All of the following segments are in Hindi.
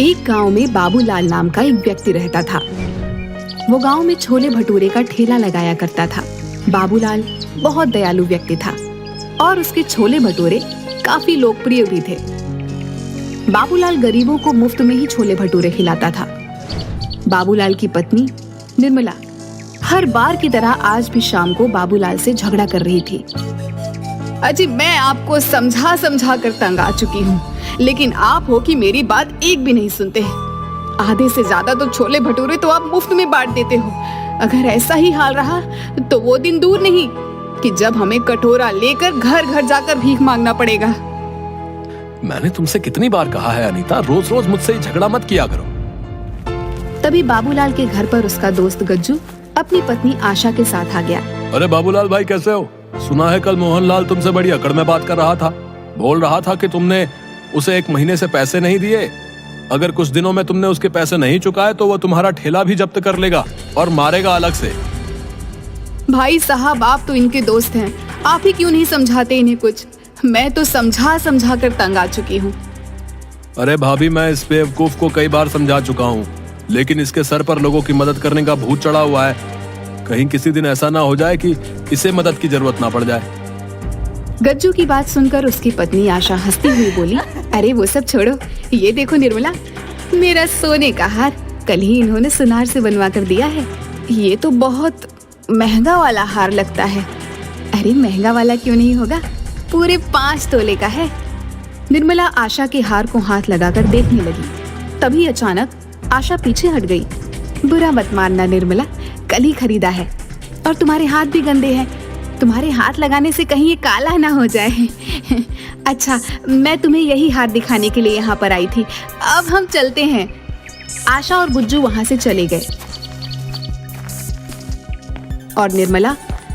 एक गांव में बाबूलाल नाम का एक व्यक्ति रहता था। वो गांव में छोले भटूरे का ठेला लगाया करता था। बाबूलाल बहुत दयालु व्यक्ति था और उसके छोले भटूरे काफी लोकप्रिय भी थे। बाबूलाल गरीबों को मुफ्त में ही छोले भटूरे खिलाता था। बाबूलाल की पत्नी निर्मला हर बार की तरह आज भी शाम को बाबूलाल से झगड़ा कर रही थी। अजी, मैं आपको समझा समझा कर तंग आ चुकी हूँ, लेकिन आप हो कि मेरी बात एक भी नहीं सुनते। आधे से ज्यादा तो छोले भटूरे तो आप मुफ्त में बांट देते हो। अगर ऐसा ही हाल रहा तो वो दिन दूर नहीं कि जब हमें कटोरा लेकर घर घर जाकर भीख मांगना पड़ेगा। मैंने तुमसे कितनी बार कहा है अनीता, रोज रोज मुझसे झगड़ा मत किया करो। तभी बाबूलाल के घर पर उसका दोस्त गज्जू अपनी पत्नी आशा के साथ आ गया। अरे बाबूलाल भाई, कैसे हो? सुना है कल मोहनलाल तुमसे बड़ी अकड़ में बात कर रहा था। बोल रहा था कि तुमने उसे 1 महीने से पैसे नहीं दिए। अगर कुछ दिनों में तुमने उसके पैसे नहीं चुकाए तो वो तुम्हारा ठेला भी जब्त कर लेगा और मारेगा अलग से। भाई साहब, आप तो इनके दोस्त हैं, आप ही क्यों नहीं समझाते इन्हें कुछ? मैं तो समझा समझा कर तंग आ चुकी हूँ। अरे भाभी, मैं इस बेवकूफ को कई बार समझा चुका हूँ, लेकिन इसके सर पर लोगों की मदद करने का भूत चढ़ा हुआ है। कहीं किसी दिन ऐसा ना हो जाए कि इसे मदद की जरूरत ना पड़ जाए। गज्जू की बात सुनकर उसकी पत्नी आशा हंसती हुई बोली, अरे वो सब छोड़ो, ये देखो निर्मला, मेरा सोने का हार कल ही इन्होंने सुनार से बनवा कर दिया है। ये तो बहुत महंगा वाला हार लगता है। अरे महंगा वाला क्यों नहीं होगा, पूरे 5 तोले का है। निर्मला आशा के हार को हाथ लगाकर देखने लगी। तभी अचानक आशा पीछे हट गई। बुरा मत मानना निर्मला, कल ही खरीदा है और तुम्हारे हाथ भी गंदे हैं। तुम्हारे हाथ लगाने से कहीं ये काला ना हो जाए। अच्छा, मैं तुम्हें यही हार दिखाने के लिए यहाँ पर आई थी। अब हम चलते हैं। आशा और गुज्जू वहाँ से चले गए और निर्मला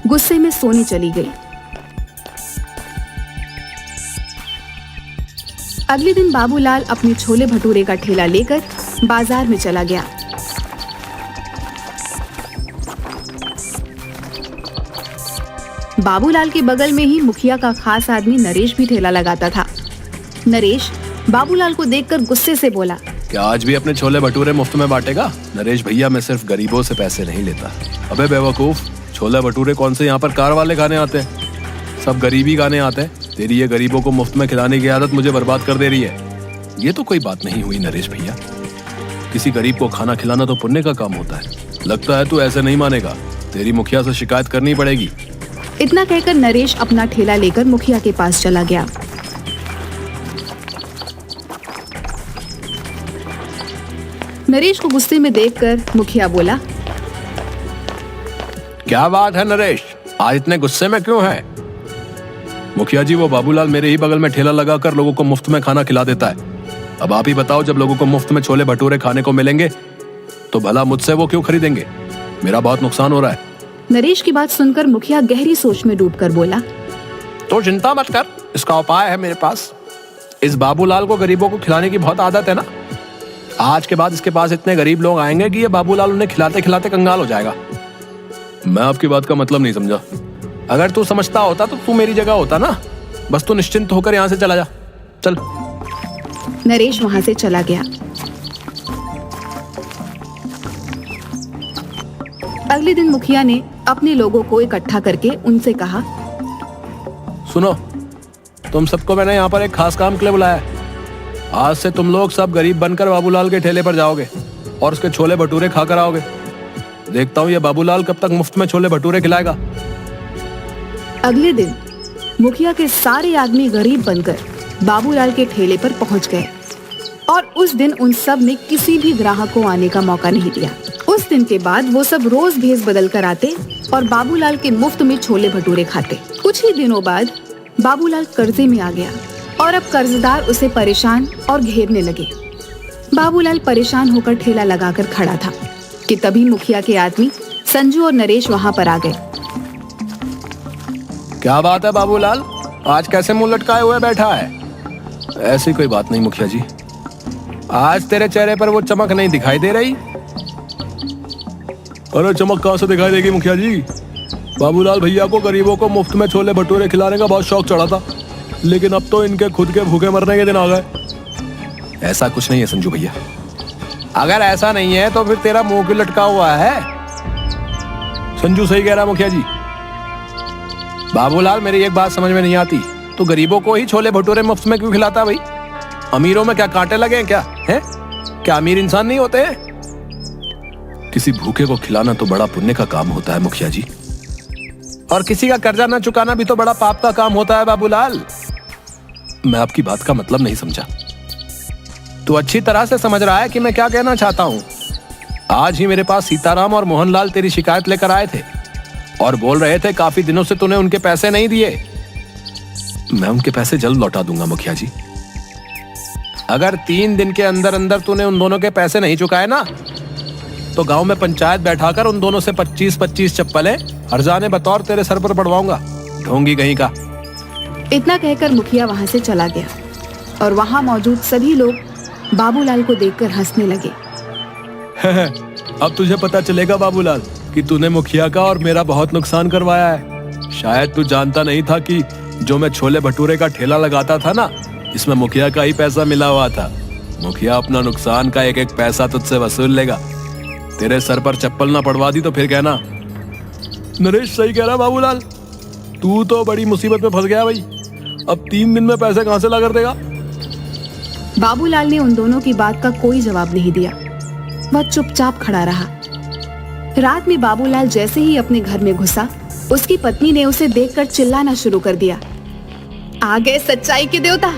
गुस्से में सोने चली गई। अगले दिन बाबूलाल अपने छोले भटूरे का ठेला लेकर बाजार में चला गया। बाबूलाल के बगल में ही मुखिया का खास आदमी नरेश भी ठेला लगाता था। नरेश बाबूलाल को देखकर गुस्से से बोला, क्या आज भी अपने छोले भटूरे मुफ्त में बांटेगा? नरेश भैया, मैं सिर्फ गरीबों से पैसे नहीं लेता। अबे बेवकूफ, छोले भटूरे कौन से यहाँ पर कार वाले खाने आते हैं? सब गरीबी खाने आते हैं। तेरी ये गरीबों को मुफ्त में खिलाने की आदत मुझे बर्बाद कर दे रही है। ये तो कोई बात नहीं हुई नरेश भैया। किसी गरीब को खाना खिलाना तो पुण्य का काम होता है। लगता है तू ऐसे नहीं मानेगा। तेरी मुखिया से शिकायत करनी पड़ेगी। इतना कहकर नरेश अपना ठेला लेकर मुखिया के पास चला गया। नरेश को गुस्से में देखकर मुखिया बोला, क्या बात है नरेश, आज इतने गुस्से में क्यों है? मुखिया जी, वो बाबूलाल मेरे ही बगल में ठेला लगाकर लोगों को मुफ्त में खाना खिला देता है। अब आप ही बताओ, जब लोगों को मुफ्त में छोले भटूरे खाने को मिलेंगे तो भला मुझसे वो क्यों खरीदेंगे? मेरा बहुत नुकसान हो रहा है। नरेश की बात सुनकर मुखिया गहरी सोच में डूबकर बोला, तो चिंता मत कर, इसका उपाय है मेरे पास। इस बाबूलाल को गरीबों को खिलाने की बहुत आदत है ना। आज के बाद इसके पास इतने गरीब लोग आएंगे कि ये बाबूलाल उन्हें खिलाते खिलाते कंगाल हो जाएगा। मैं आपकी बात का मतलब नहीं समझा। अगर तू समझता होता तो तू मेरी जगह होता ना। बस तू निश्चिंत होकर यहाँ से चला जा। चल। नरेश वहां से चला गया। अगले दिन मुखिया ने अपने लोगों को इकट्ठा करके उनसे कहा, सुनो, तुम सबको मैंने यहाँ पर एक खास काम के लिए बुलाया है। आज से तुम लोग सब गरीब बनकर बाबूलाल के ठेले पर जाओगे और उसके छोले भटूरे खाकर आओगे। देखता हूँ ये बाबूलाल कब तक मुफ्त में छोले भटूरे खिलाएगा। अगले दिन मुखिया के सारे आदमी गरीब बनकर बाबूलाल के ठेले पर पहुंच गए और उस दिन उन सब ने किसी भी ग्राहक को आने का मौका नहीं दिया। उस दिन के बाद वो सब रोज भेस बदल कर आते और बाबूलाल के मुफ्त में छोले भटूरे खाते। कुछ ही दिनों बाद बाबूलाल कर्जे में आ गया और अब कर्जदार उसे परेशान और घेरने लगे। बाबूलाल परेशान होकर ठेला लगाकर खड़ा था कि तभी मुखिया के आदमी संजू और नरेश वहां पर आ गए। क्या बात है बाबूलाल, आज कैसे मुंह लटकाए हुए बैठा है? ऐसी कोई बात नहीं मुखिया जी, आज तेरे चेहरे पर वो चमक नहीं दिखाई दे रही। अरे चमक कहाँ से दिखाई देगी मुखिया जी? बाबूलाल भैया को गरीबों को मुफ्त में छोले भटूरे खिलाने का बहुत शौक चढ़ा था, लेकिन अब तो इनके खुद के भूखे मरने के दिन आ गए। ऐसा कुछ नहीं है संजू भैया, अगर ऐसा नहीं है तो फिर तेरा मुंह क्यों लटका हुआ है? संजू सही कह रहा मुखिया जी। बाबूलाल, मेरी एक बात समझ में नहीं आती, तो गरीबों को ही छोले भटूरे मुफ्त में क्यों खिलाता भाई? अमीरों में क्या कांटे लगे हैं क्या? हैं? क्या अमीर इंसान नहीं होते हैं? किसी भूखे को खिलाना तो बड़ा पुण्य का काम होता है मुखिया जी, और किसी का कर्जा न चुकाना भी तो बड़ा पाप का काम होता है बाबूलाल। मैं आपकी बात का मतलब नहीं समझा। तू अच्छी तरह से समझ रहा है कि मैं क्या कहना चाहता हूं। आज ही मेरे पास सीताराम और मोहनलाल तेरी शिकायत लेकर आए थे और बोल रहे थे काफी दिनों से तूने उनके पैसे नहीं दिए। मैं उनके पैसे जल्द लौटा दूंगा मुखिया जी। अगर 3 दिन के अंदर अंदर तूने उन दोनों के पैसे नहीं चुकाए ना, तो गांव में पंचायत बैठाकर उन दोनों से 25-25 चप्पलें हर्जाने बतौर तेरे सर पर पड़वाऊंगा, ढोंगी कहीं का। इतना कहकर मुखिया वहां से चला गया और वहां मौजूद सभी लोग बाबूलाल को देखकर हंसने लगे। अब तुझे पता चलेगा बाबूलाल कि तूने मुखिया का और मेरा बहुत नुकसान करवाया है। शायद तू जानता नहीं था कि जो मैं छोले भटूरे का ठेला लगाता था ना, इसमें मुखिया का ही पैसा मिला हुआ था। मुखिया अपना नुकसान का एक एक पैसा तुझसे वसूल लेगा। तेरे सर पर चप्पल ना पड़वा दी तो फिर कहना। नरेश सही कह रहा बाबूलाल, तू तो बड़ी मुसीबत में फंस गया भाई। अब 3 दिन में पैसे कहां से ला कर देगा? बाबूलाल ने उन दोनों की बात का कोई जवाब नहीं दिया। वह चुपचाप खड़ा रहा। रात में बाबूलाल जैसे ही अपने घर में घुसा, उसकी पत्नी ने उसे देखकर चिल्लाना शुरू कर दिया। आ गए सच्चाई के देवता,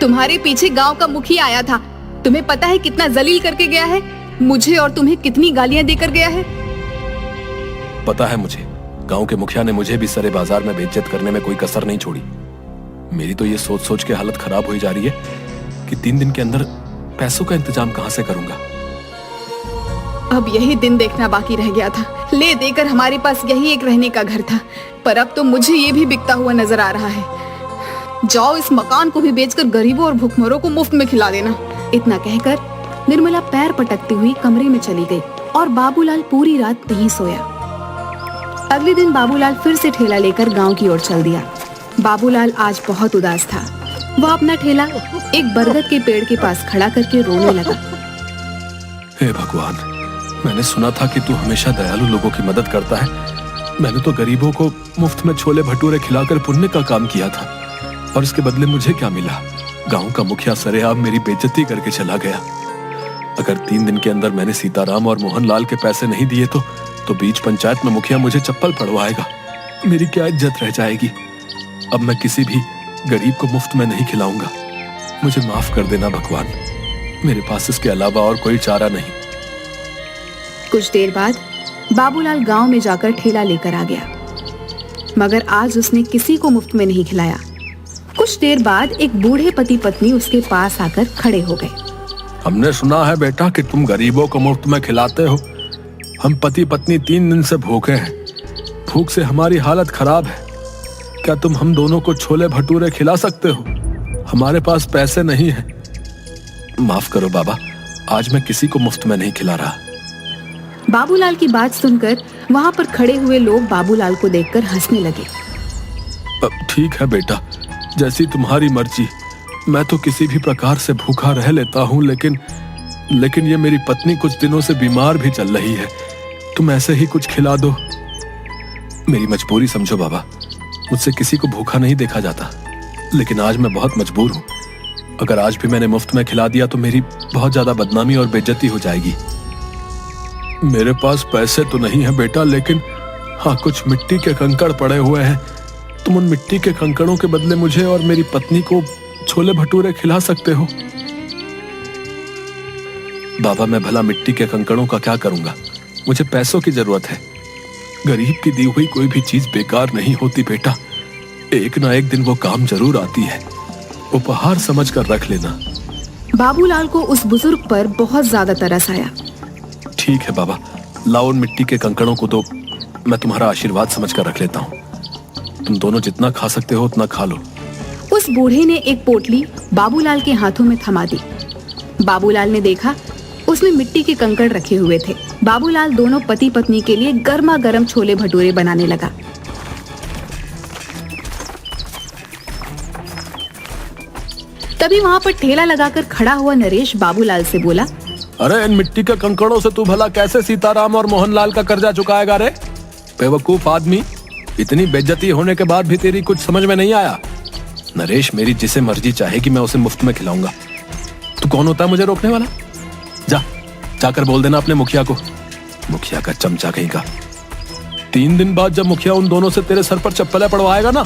तुम्हारे पीछे गांव का मुखिया आया था। तुम्हें पता है कितना जलील करके गया है, मुझे और तुम्हें कितनी गालियां देकर गया है। पता है मुझे, गांव के मुखिया ने मुझे भी सरे बाजार में बेइज्जत करने में कोई कसर नहीं छोड़ी। मेरी तो ये सोच सोच के हालत खराब हुई जा रही है कि 3 दिन के अंदर पैसों का इंतजाम कहां से करूंगा। अब यही दिन देखना बाकी रह गया था। ले देकर हमारे पास यही एक रहने का घर था, पर अब तो मुझे ये भी बिकता हुआ नजर आ रहा है। जाओ इस मकान को भी बेचकर गरीबों और भूखमरों को मुफ्त में खिला देना। इतना कहकर निर्मला पैर पटकती हुई कमरे में चली गई और बाबूलाल पूरी रात नहीं सोया। अगले दिन बाबूलाल फिर से ठेला लेकर गांव की ओर चल दिया। बाबूलाल आज बहुत उदास था। वह अपना ठेला एक बरगद के पेड़ के पास खड़ा करके रोने लगा। हे भगवान, मैंने सुना था कि तू हमेशा दयालु लोगों की मदद करता है। मैंने तो गरीबों को मुफ्त में छोले भटूरे खिलाकर पुण्य का काम किया था, और इसके बदले मुझे क्या मिला? गांव का मुखिया सरेआम मेरी बेइज्जती करके चला गया। अगर 3 दिन के अंदर मैंने सीताराम और मोहनलाल के पैसे नहीं दिए तो बीच पंचायत में मुखिया मुझे चप्पल पड़वाएगा। मेरी क्या इज्जत रह जाएगी। अब मैं किसी भी गरीब को मुफ्त में नहीं खिलाऊंगा। मुझे माफ कर देना भगवान, मेरे पास इसके अलावा और कोई चारा नहीं। कुछ देर बाद बाबूलाल गांव में जाकर ठेला लेकर आ गया, मगर आज उसने किसी को मुफ्त में नहीं खिलाया। कुछ देर बाद एक बूढ़े पति पत्नी उसके पास आकर खड़े हो गए। हमने सुना है बेटा कि तुम गरीबों को मुफ्त में खिलाते हो। हम पति पत्नी 3 दिन से भूखे हैं। भूख से हमारी हालत खराब है। क्या तुम हम दोनों को छोले भटूरे खिला सकते हो? हमारे पास पैसे नहीं हैं। माफ करो बाबा, आज मैं किसी को मुफ्त में नहीं खिला रहा। बाबूलाल की बात सुनकर वहां पर खड़े हुए लोग बाबूलाल को देखकर हंसने लगे। ठीक है बेटा, जैसी तुम्हारी मर्जी। मैं तो किसी भी प्रकार से भूखा रह लेता हूँ, लेकिन ये मेरी पत्नी कुछ दिनों से बीमार भी चल रही है। तुम ऐसे ही कुछ खिला दो। मेरी मजबूरी समझो बाबा, मुझसे किसी को भूखा नहीं देखा जाता, लेकिन आज मैं बहुत मजबूर हूँ। अगर आज भी मैंने मुफ्त में खिला दिया तो मेरी बहुत ज्यादा बदनामी और बेइज्जती हो जाएगी। मेरे पास पैसे तो नहीं है बेटा, लेकिन हाँ, कुछ मिट्टी के कंकड़ पड़े हुए हैं। तुम उन मिट्टी के कंकड़ों के बदले मुझे और मेरी पत्नी को छोले भटूरे खिला सकते हो। बाबा, मैं भला मिट्टी के कंकड़ों का क्या करूंगा? मुझे पैसों की जरूरत है। गरीब की दी हुई कोई भी चीज बेकार नहीं होती बेटा। एक ना एक दिन वो काम जरूर आती है। उपहार समझ कर रख लेना। बाबूलाल को उस बुजुर्ग पर बहुत ज्यादा तरस आया। ठीक है बाबा, लाओ उन मिट्टी के कंकड़ों को तो मैं तुम्हारा आशीर्वाद समझ कर रख लेता हूँ। तुम दोनों जितना खा सकते हो उतना खा लो। उस बूढ़े ने एक पोटली बाबूलाल के हाथों में थमा दी। बाबूलाल ने देखा उसमें मिट्टी के कंकड़ रखे हुए थे। बाबूलाल दोनों पति पत्नी के लिए गर्मा गर्म छोले भटूरे बनाने लगा। तभी वहां पर ठेला लगाकर खड़ा हुआ नरेश बाबूलाल से बोला, अरे इन मिट्टी के कंकड़ों से तू भला कैसे सीताराम और मोहनलाल का कर्जा चुकाएगा रे? बेवकूफ आदमी, इतनी बेइज्जती होने के बाद भी तेरी कुछ समझ में नहीं आया? नरेश, मेरी जिसे मर्जी चाहेगी मैं उसे मुफ्त में खिलाऊंगा। तू कौन होता है मुझे रोकने वाला? जाकर बोल देना अपने मुखिया को। मुखिया का चमचा कहीं का। 3 दिन बाद जब मुखिया उन दोनों से तेरे सर पर चप्पलें पड़वाएगा ना,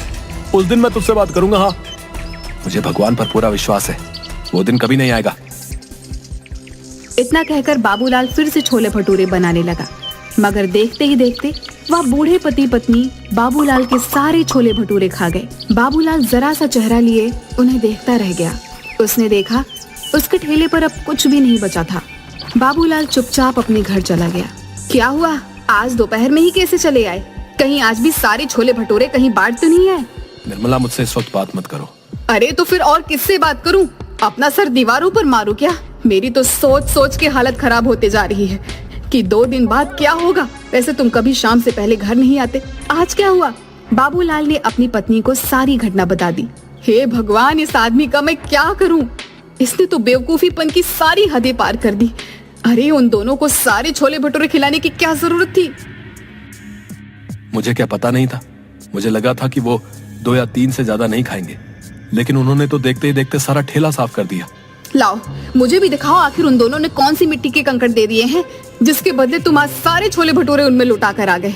उस दिन मैं तुझसे बात करूंगा। हाँ, मुझे भगवान पर पूरा विश्वास है, वो दिन कभी नहीं आएगा। इतना कहकर बाबूलाल फिर से छोले भटूरे बनाने लगा, मगर देखते ही देखते वह बूढ़े पति पत्नी बाबूलाल के सारे छोले भटूरे खा गए। बाबूलाल जरा सा चेहरा लिए उन्हें देखता रह गया। उसने देखा उसके ठेले पर अब कुछ भी नहीं बचा था। बाबूलाल चुपचाप अपने घर चला गया। क्या हुआ, आज दोपहर में ही कैसे चले आए? कहीं आज भी सारे छोले भटूरे कहीं बांट तो नहीं है? निर्मला, मुझसे इस वक्त बात मत करो। अरे तो फिर और किससे बात करूं? अपना सर दीवारों पर मारूं क्या? मेरी तो सोच सोच के हालत खराब होते जा रही है कि 2 दिन बाद क्या होगा। वैसे तुम कभी शाम से पहले घर नहीं आते, आज क्या हुआ? बाबूलाल ने अपनी पत्नी को सारी घटना बता दी। हे भगवान, इस आदमी का मैं क्या करूं? इसने तो बेवकूफीपन की सारी हदें पार कर दी। अरे उन दोनों को सारे छोले भटूरे खिलाने की क्या जरूरत थी? मुझे क्या पता नहीं था? मुझे लगा था कि वो 2 या 3 से ज्यादा नहीं खाएंगे, लेकिन उन्होंने तो देखते ही देखते सारा ठेला साफ कर दिया। लाओ, मुझे भी दिखाओ आखिर उन दोनों ने कौन सी मिट्टी के कंकड़ दे दिए हैं जिसके बदले तुम आज सारे छोले भटूरे उनमें लुटा कर आ गए।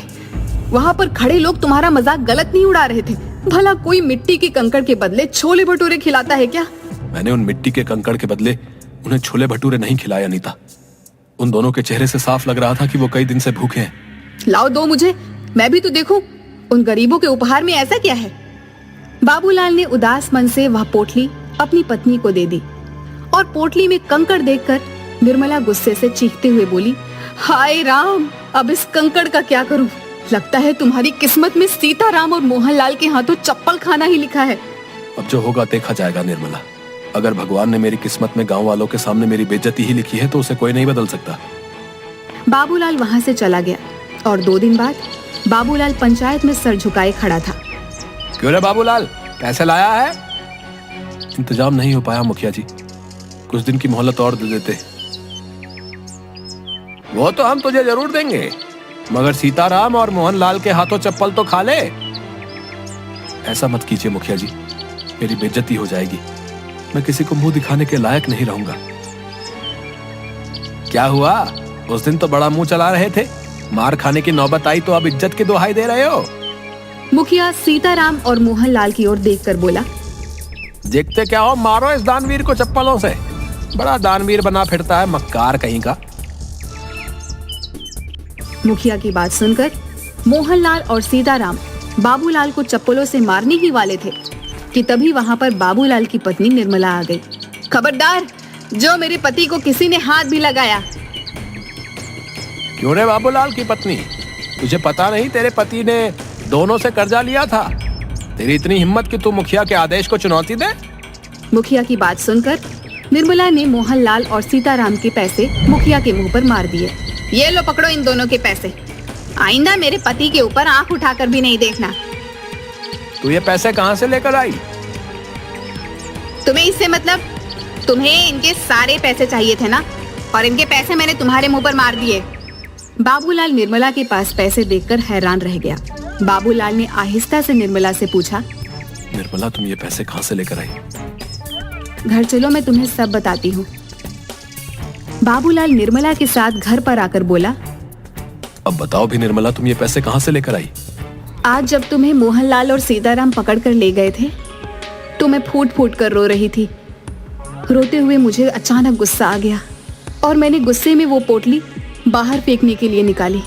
वहाँ पर खड़े लोग तुम्हारा मजाक गलत नहीं उड़ा रहे थे। भला कोई मिट्टी के कंकड़ के बदले छोले भटूरे खिलाता है क्या? मैंने उन मिट्टी के कंकड़ के बदले उन्हें छोले भटूरे नहीं खिलाया अनीता। उन दोनों के चेहरे से साफ लग रहा था कि वो कई दिन से भूखे हैं। लाओ दो मुझे, मैं भी तो देखूं उन गरीबों के उपहार में ऐसा क्या है। बाबूलाल ने उदास मन से वह पोटली अपनी पत्नी को दे दी और पोटली में कंकड़ देखकर निर्मला गुस्से से चीखते हुए बोली, हाय राम, अब इस कंकड़ का क्या करूं? लगता है तुम्हारी किस्मत में सीताराम और मोहनलाल के हाथों चप्पल खाना ही लिखा है। अब जो होगा देखा जाएगा निर्मला। अगर भगवान ने मेरी किस्मत में गांव वालों के सामने मेरी बेइज्जती ही लिखी है तो उसे कोई नहीं बदल सकता। बाबूलाल वहां से चला गया और 2 दिन बाद बाबूलाल पंचायत में सर झुकाए खड़ा था। क्यों रे बाबूलाल, पैसे लाया है? इंतजाम नहीं हो पाया मुखिया जी, कुछ दिन की मोहलत और दे देते। वो तो हम तुझे जरूर देंगे, मगर सीताराम और मोहनलाल के हाथों चप्पल तो खा ले। ऐसा मत कीजिए मुखिया जी, मेरी बेइज्जती हो जाएगी। मैं किसी को मुंह दिखाने के लायक नहीं रहूंगा। क्या हुआ, उस दिन तो बड़ा मुंह चला रहे थे, मार खाने की नौबत आई तो अब इज्जत की दुहाई दे रहे हो? मुखिया सीताराम और मोहनलाल की ओर देखकर बोला, देखते क्या हो, मारो इस दानवीर को चप्पलों से। बड़ा दानवीर बना फिरता है, मक्कार कहीं का। मुखिया की बात सुनकर मोहनलाल और सीताराम बाबूलाल को चप्पलों से मारने ही वाले थे कि तभी वहां पर बाबूलाल की पत्नी निर्मला आ गई। खबरदार, जो मेरे पति को किसी ने हाथ भी लगाया। क्यों रे बाबूलाल की पत्नी, तुझे पता नहीं तेरे पति ने दोनों से कर्जा लिया था? तेरी इतनी हिम्मत कि तू मुखिया के आदेश को चुनौती दे? मुखिया की बात सुनकर निर्मला ने मोहनलाल और सीताराम के पैसे मुखिया के मुंह पर मार दिए। ये लो, पकड़ो इन दोनों के पैसे। आइंदा मेरे पति के ऊपर आंख उठाकर भी नहीं देखना। तू ये पैसे कहाँ से लेकर आई? तुम्हें इससे मतलब? तुम्हें इनके सारे पैसे चाहिए थे ना, और इनके पैसे मैंने तुम्हारे मुंह पर मार दिए। बाबूलाल निर्मला के पास पैसे देखकर हैरान रह गया। बाबूलाल ने आहिस्ता से निर्मला से पूछा, निर्मला, तुम ये पैसे कहाँ से लेकर आई? घर चलो, मैं तुम्हें सब बताती हूँ। बाबूलाल निर्मला के साथ घर पर आकर बोला, अब बताओ भी निर्मला, तुम ये पैसे कहाँ से लेकर आई? आज जब तुम्हें मोहनलाल और सीताराम पकड़कर ले गए थे तो मैं फूट फूट कर रो रही थी। रोते हुए मुझे अचानक गुस्सा आ गया और मैंने गुस्से में वो पोटली बाहर फेंकने के लिए निकाली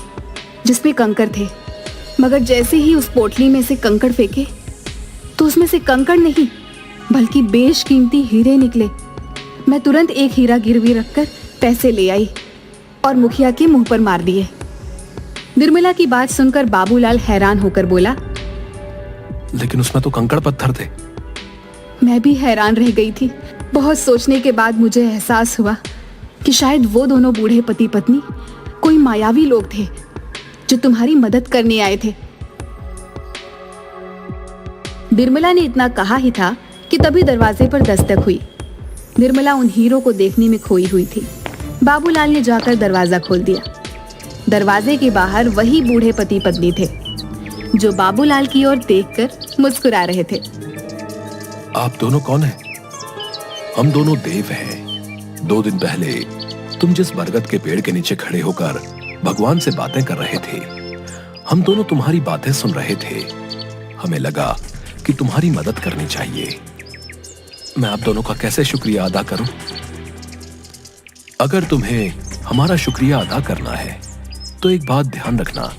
जिसमें कंकड़ थे। मगर जैसे ही उस पोटली में से कंकड़ फेंके तो उसमें से कंकड़ नहीं बल्कि बेशकीमती हीरे निकले। मैं तुरंत एक हीरा गिरवी रखकर पैसे ले आई और मुखिया के मुंह पर मार दिए। निर्मला की बात सुनकर बाबूलाल हैरान होकर बोला, लेकिन उसमें तो कंकड़ पत्थर थे। मैं भी हैरान रह गई थी। बहुत सोचने के बाद मुझे एहसास हुआ कि शायद वो दोनों बूढ़े पति पत्नी कोई मायावी लोग थे जो तुम्हारी मदद करने आए थे। निर्मला ने इतना कहा ही था कि तभी दरवाजे पर दस्तक हुई। निर्मला उन हीरों को देखने में खोई हुई थी। बाबूलाल ने जाकर दरवाजा खोल दिया। दरवाजे के बाहर वही बूढ़े पति पत्नी थे जो बाबूलाल की ओर देखकर मुस्कुरा रहे थे। आप दोनों कौन हैं? हम दोनों देव हैं। 2 दिन पहले तुम जिस बरगद के पेड़ के नीचे खड़े होकर भगवान से बातें कर रहे थे, हम दोनों तुम्हारी बातें सुन रहे थे। हमें लगा कि तुम्हारी मदद करनी चाहिए। मैं आप दोनों का कैसे शुक्रिया अदा करूं? अगर तुम्हें हमारा शुक्रिया अदा करना है तो एक बात ध्यान रखना,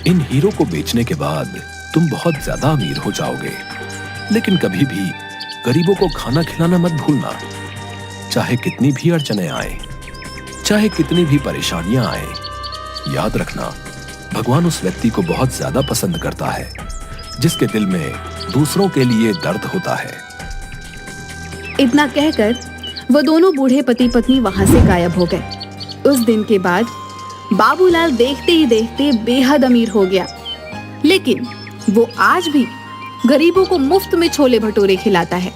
इन हीरो को बेचने के बाद तुम बहुत ज्यादा अमीर हो जाओगे। लेकिन कभी भी गरीबों को खाना खिलाना मत भूलना। चाहे कितनी भी अड़चने आए, चाहे कितनी भी परेशानियां आए, याद रखना भगवान उस व्यक्ति को बहुत ज्यादा पसंद करता है जिसके दिल में दूसरों के लिए दर्द होता है। इतना कहकर वो दोनों बूढ़े पति पत्नी वहां से गायब हो गए। उस दिन के बाद बाबूलाल देखते ही देखते बेहद अमीर हो गया, लेकिन वो आज भी गरीबों को मुफ्त में छोले भटूरे खिलाता है।